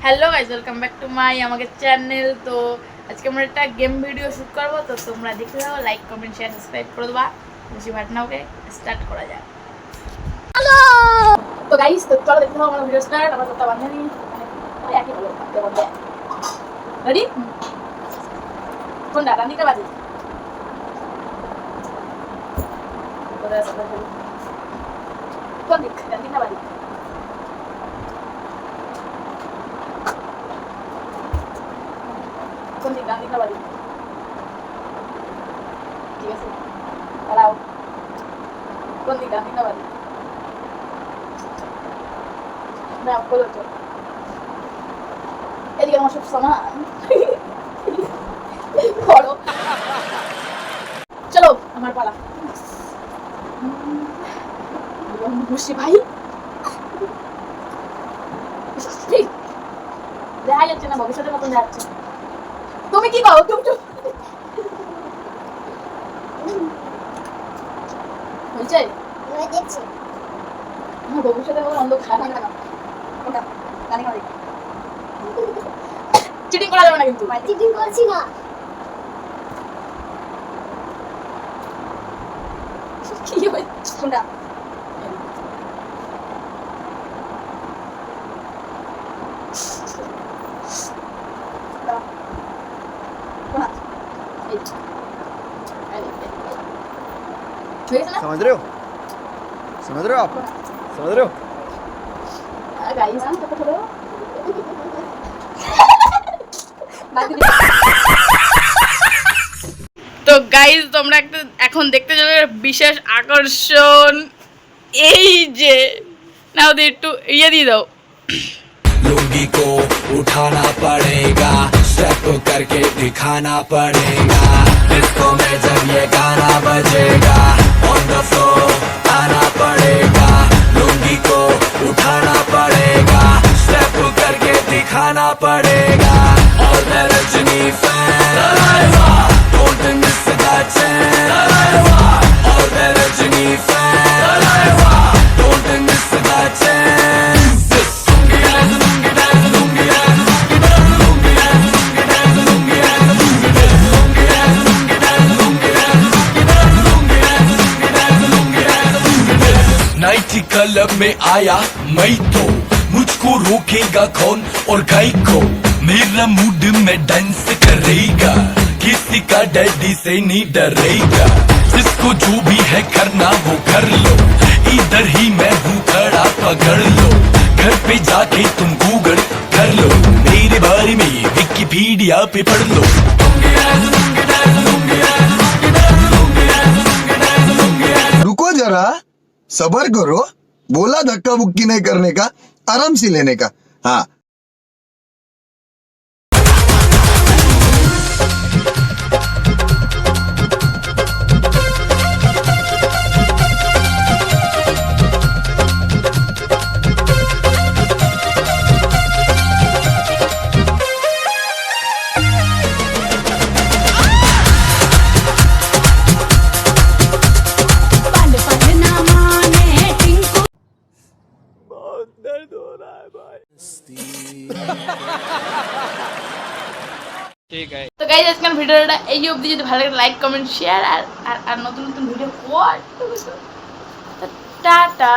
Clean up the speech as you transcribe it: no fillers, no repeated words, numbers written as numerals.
Hello guys, welcome back to my আমাদের channel. তো আজকে আমরা একটা গেম ভিডিও শুট করবো, তো তোমরা দেখতে থাকো, লাইক কমেন্ট শেয়ার সাবস্ক্রাইব করে দেবা। বেশি ভাট না, ওকে স্টার্ট করা যাক। হ্যালো তো গাইস, তো চলো দেখতে থাকো আমার ভিডিও স্টার্ট। আমরা তো বান্ধবী একই বলো বন্ধে রেডি। কোনটা রান্নিটা বাজে কোন দিক রান্নিটা বাজে কোন দিক রান্নিটা বাজে ঠিক আছে দাঁড়াও কোন দিক রান্নিটা বাজে না বলো তো এদিকে আমার সব সামান বলো চলো আমার পালা খুশি ভাই দেখা যাচ্ছে না ভবিষ্যতের মতন যাচ্ছে। তুমি কি করো? চুপ চুপ হয়েছে দেখছি ভবিষ্যতের মতো অন্ধকার ওটা জানি না। চিটিং করা যাবে না কিন্তু। চিটিং করছি না। কি হয়েছে কোনটা? समझ रहे हो? समझ रहे हो आप? समझ रहे हो? गाइस हम तो थोड़ा তো গাইস তোমরা একটা এখন দেখতে যাবে বিশেষ আকর্ষণ। এই যে নাও দে একটু ইয়ে দিয়ে দাও। लुंगी को उठाना पड़ेगा, स्टेप करके दिखाना पड़ेगा। डिस्को में जब ये गाना बजेगा, ऑन द फ्लोर आना पड़ेगा। लुंगी को उठाना पड़ेगा, स्टेप करके दिखाना पड़ेगा। और the Rajni fan, don't miss the chance. और the Rajni fan, don't miss the chance. नाइटी क्लब में आया मैं तो, मुझको रोकेगा कौन और गाय को। मेरा मूड में डांस करेगा, किसी का डैडी से नहीं डरेगा। जिसको जो भी है करना वो कर लो, इधर ही मैं हूँ खड़ा पकड़ लो। घर पे जाके तुम गूगल कर लो, मेरे बारे में विकिपीडिया पे पढ़ लो। रुको जरा, सबर करो। बोला धक्का बुक्की नहीं करने का, आराम से लेने का। हाँ ठीक है। তো গাইস আজকের ভিডিওটা এই অবধি। যদি ভালো লাগে লাইক কমেন্ট শেয়ার আর নতুন নতুন ভিডিও টাটা।